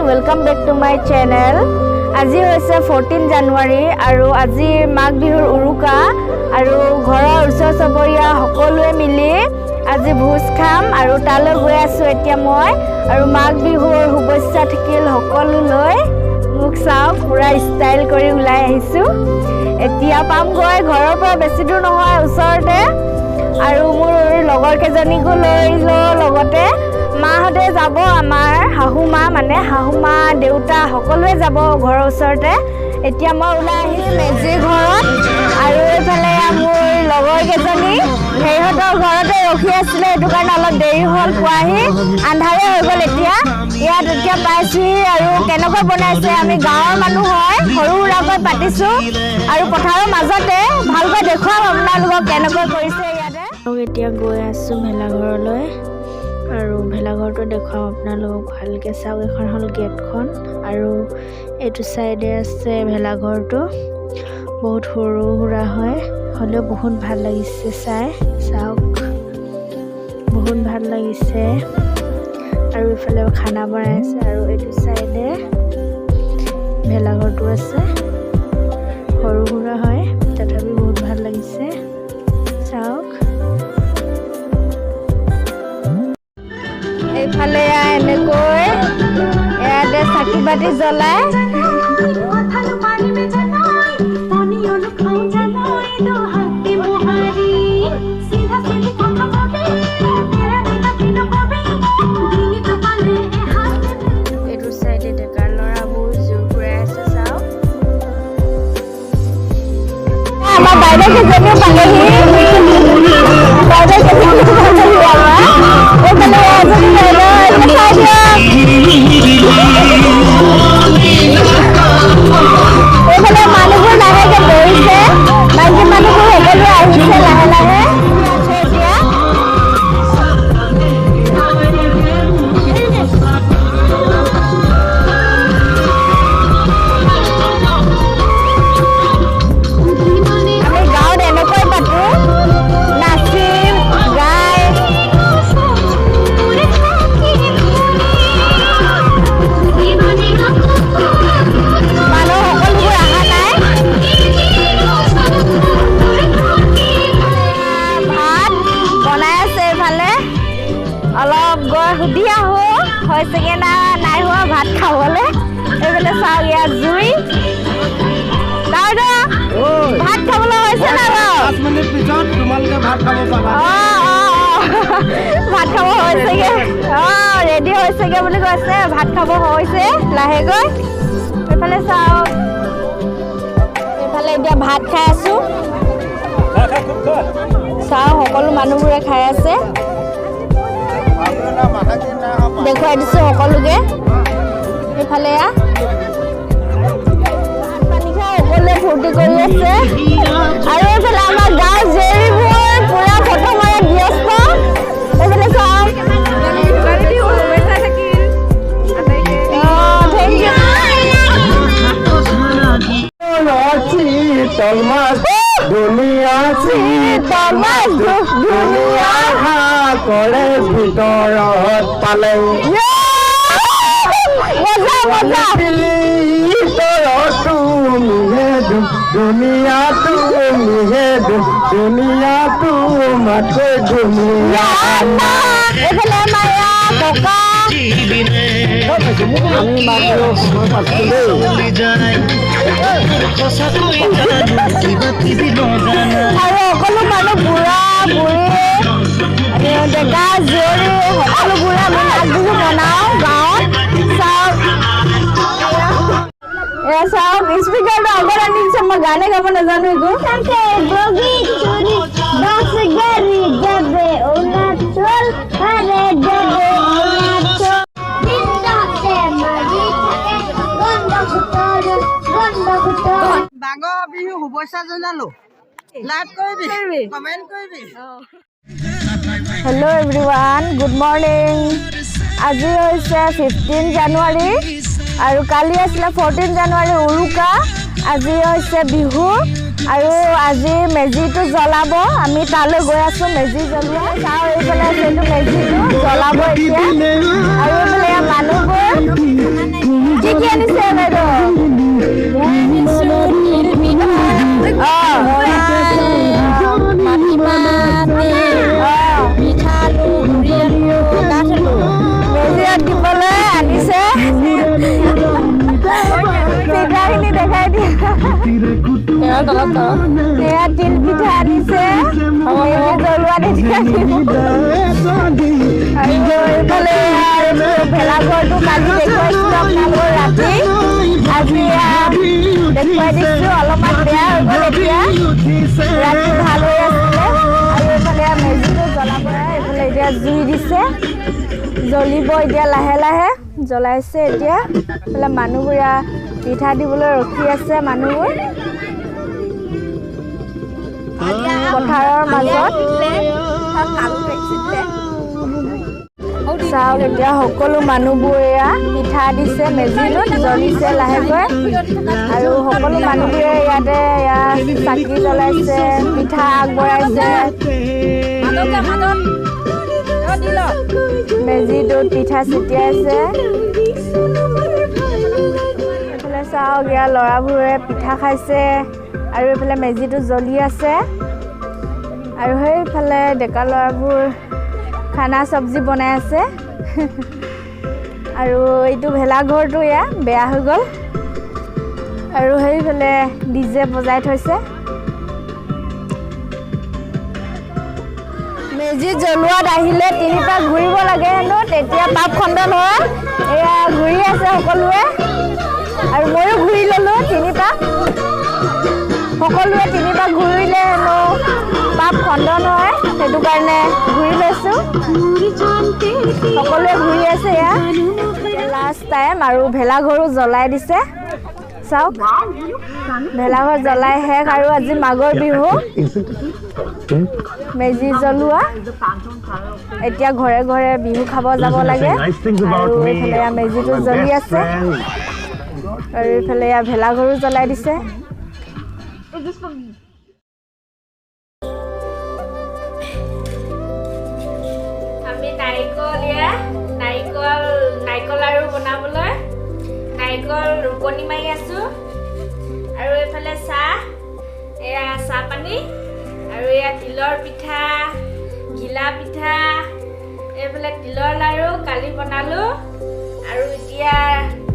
Welcome back to my channel. आज 14 জানুৱাৰী আৰু আজি মাঘ বিহুৰ উৰুকা আৰু ঘৰৰ ওচৰ চবৰীয়া সকলোৱে মিলি আজি ভোজ খাম আৰু তালৈ গৈ আছো এতিয়া মই আৰু মাঘ বিহুৰ শুভেচ্ছা থাকিল সকলোলৈ। মুখ চাওক পুৰা ষ্টাইল কৰি ওলাই আহিছো। এতিয়া পামগৈ ঘৰৰ পৰা বেছি দূৰ নহয় ওচৰতে আৰু মোৰ লগৰ কেজনীকো লৈ লগতে মাহঁতে যাব আমাৰ শাহুমা দেউতা সকলোৱে যাব ঘৰৰ ওচৰতে। এতিয়া মই ওলাই আহিছোঁ মেজি ঘৰত আৰু এইফালে মোৰ লগৰ কেজনী সেইহঁতৰ ঘৰতে ৰখি আছিলে, সেইটো কাৰণে অলপ দেৰি হ'ল পোৱাহি, আন্ধাৰে হৈ গ'ল। ইয়াত পাইছোহি আৰু কেনেকৈ বনাইছে, আমি গাঁৱৰ মানুহ হয় সৰু সুৰাকৈ পাতিছোঁ আৰু পথাৰৰ মাজতে ভালকৈ দেখুৱাম আপোনালোকক কেনেকৈ কৰিছে ইয়াতে। এতিয়া গৈ আছোঁ ভেলাঘৰলৈ আৰু ভেলাঘৰটো দেখুৱাম আপোনালোকক ভালকৈ চাওক। এখন হ'ল গেটখন আৰু এইটো চাইডে আছে ভেলাঘৰটো, বহুত সৰু সুৰা হয় হ'লেও বহুত ভাল লাগিছে চাওক বহুত ভাল লাগিছে। আৰু ইফালে খানা বনাই আছে আৰু এইটো চাইডে ভেলাঘৰটো আছে, সৰু সুৰা হয় তথাপি বহুত ভাল লাগিছে চাওক। এইফালে এনেকৈ ইয়াতে চাকি বাতি জ্বলাই এইটো চাইডে ডেকা ল'ৰাবোৰ জোৰ ফুৰাই আছে চাওক। আমাৰ বাইদেউ কেইজনীও পালেহি এইফালে মানুহবোৰ লাহেকৈ দৌৰিছে, মাইকী মানুহবোৰ সকলোৱে আহিছে লাহে লাহে। আমি গাঁৱত এনেকৈ পাতো, নাচিম গাই। অলপ গৈ সুধি আহোঁ হৈছেগৈ না নাই হোৱা ভাত খাবলৈ। এইফালে চাওক ইয়াত জুই, ভাত খাবলৈ হৈছে না ভাত খাব হৈছেগৈ, ৰেডি হৈছেগৈ বুলি কৈছে, ভাত খাব হৈছে লাহেকৈ। এইফালে চাওক, এইফালে এতিয়া ভাত খাই আছোঁ চাওক, সকলো মানুহবোৰে খাই আছে, দেখুৱাই দিছোঁ সকলোকে। এইফালে পানী খাই সকলোৱে ফূৰ্তি কৰি আছে আৰু এইফালে আমাৰ গাঁৱৰ জীয়ৰীবোৰ পুৰা ফটো মাৰি ব্যস্ত। এইফালে চাওক, কৰে ভিতৰত পালে দুনিয়াটো মাতকৈ ধুনীয়া। এইফালে আমাৰ ককা আমি মাত্ৰ সময় পাইছিলোঁ আৰু সকলো মানুহ বুঢ়া বুঢ়ী ডেকা জীয়ৰী সকলোবোৰে আমি মাঘ বিহু বনাওঁ গাঁৱত। চাওক স্পীকাৰটো আগত আনিছে, মই গানে গাব নাজানো একো। ডাঙৰ বিহু শুভেচ্ছা জনালো, লাইক কৰিবি, কমেণ্ট কৰিবি। Hello' everyone, good morning. আজি হৈছে 15 জানুৱাৰী আৰু কালি আছিলে 14 জানুৱাৰী উৰুকা। আজি হৈছে বিহু আৰু আজি মেজিটো জ্বলাব, আমি তালৈ গৈ আছোঁ মেজি জ্বলোৱা। চাওঁ এইফালে সেইটো মেজিটো জ্বলাব এতিয়া আৰু এইফালে মানুহবোৰ এয়া তিল পিঠা আনিছে মেজি জ্বলোৱা নিচিনা আৰু এইফালে ভেলাঘৰটো কালি দেখুৱাইছিলোঁ আপোনালোকৰ ৰাতি আজি দেখুৱাই দিছোঁ অলপমান বেয়া হৈ গ'ল এতিয়া ৰাতি ভাল হৈ আছিলে আৰু এইফালে মেজিটো জ্বলাব এইফালে এতিয়া জুই দিছে জ্বলিব এতিয়া লাহে লাহে জ্বলাইছে এতিয়া এইফালে মানুহবোৰ পিঠা দিবলৈ ৰখি আছে মানুহবোৰ পথাৰৰ মাজত চাওক এতিয়া সকলো মানুহবোৰ পিঠা দিছে মেজিটোত জ্বলিছে লাহেকৈ আৰু সকলো মানুহবোৰে ইয়াতে চাকি জ্বলাইছে পিঠা আগবঢ়াইছে মেজিটোত পিঠা ছটিয়াইছে এইফালে চাওক ইয়াৰ ল'ৰাবোৰে পিঠা খাইছে আৰু এইফালে মেজিটো জ্বলি আছে আৰু সেইফালে ডেকা ল'ৰাবোৰ খানা চব্জি বনাই আছে আৰু এইটো ভেলাঘৰটো বেয়া হৈ গ'ল আৰু সেইফালে ডিজে বজাই থৈছে মেজি জ্বলোৱাত আহিলে 3 পাক ঘূৰিব লাগে হেনো তেতিয়া পাপ খণ্ডন হয় এয়া ঘূৰি আছে সকলোৱে আৰু ময়ো ঘূৰি ল'লোঁ 3 পাক সকলোৱে 3 পাক ঘূৰিলে হেনো পাপ খণ্ডন হয় সেইটো কাৰণে ঘূৰি লৈছোঁ সকলোৱে ঘূৰি আছে লাষ্ট টাইম আৰু ভেলাঘৰো জ্বলাই দিছে চাওক ভেলাঘৰ জ্বলাই শেষ আৰু আজি মাঘৰ বিহু মেজি জ্বলোৱা এতিয়া ঘৰে ঘৰে বিহু খাব যাব লাগে আৰু এইফালে মেজিটো জ্বলি আছে আৰু এইফালে ভেলাঘৰো জ্বলাই দিছে আমি নাৰিকল লাৰু বনাবলৈ নাৰিকল ৰুকনি মাৰি আছোঁ আৰু এইফালে চাহ পানী আৰু এয়া তিলৰ পিঠা ঘিলা পিঠা এইফালে তিলৰ লাৰু কালি বনালোঁ আৰু এতিয়া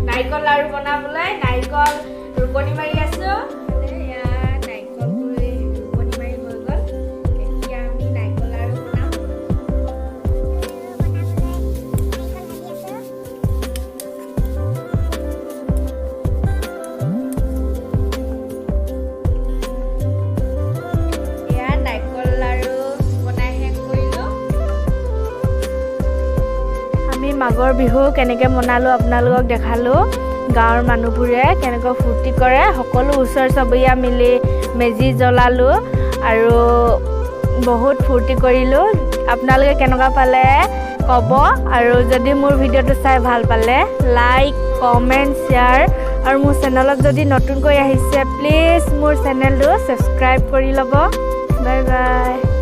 নাৰিকল লাৰু বনাবলৈ নাৰিকল ৰুকনি মাৰি আছোঁ মাঘৰ বিহু কেনেকৈ মনালোঁ আপোনালোকক দেখালোঁ গাঁৱৰ মানুহবোৰে কেনেকৈ ফূৰ্তি কৰে সকলো ওচৰ চুবুৰীয়া মিলি মেজি জ্বলালোঁ আৰু বহুত ফূৰ্তি কৰিলোঁ আপোনালোকে কেনেকুৱা পালে ক'ব আৰু যদি মোৰ ভিডিঅ'টো চাই ভাল পালে লাইক কমেণ্ট শ্বেয়াৰ আৰু মোৰ চেনেলত যদি নতুনকৈ আহিছে প্লিজ মোৰ চেনেলটো ছাবস্ক্ৰাইব কৰি ল'ব বাই বাই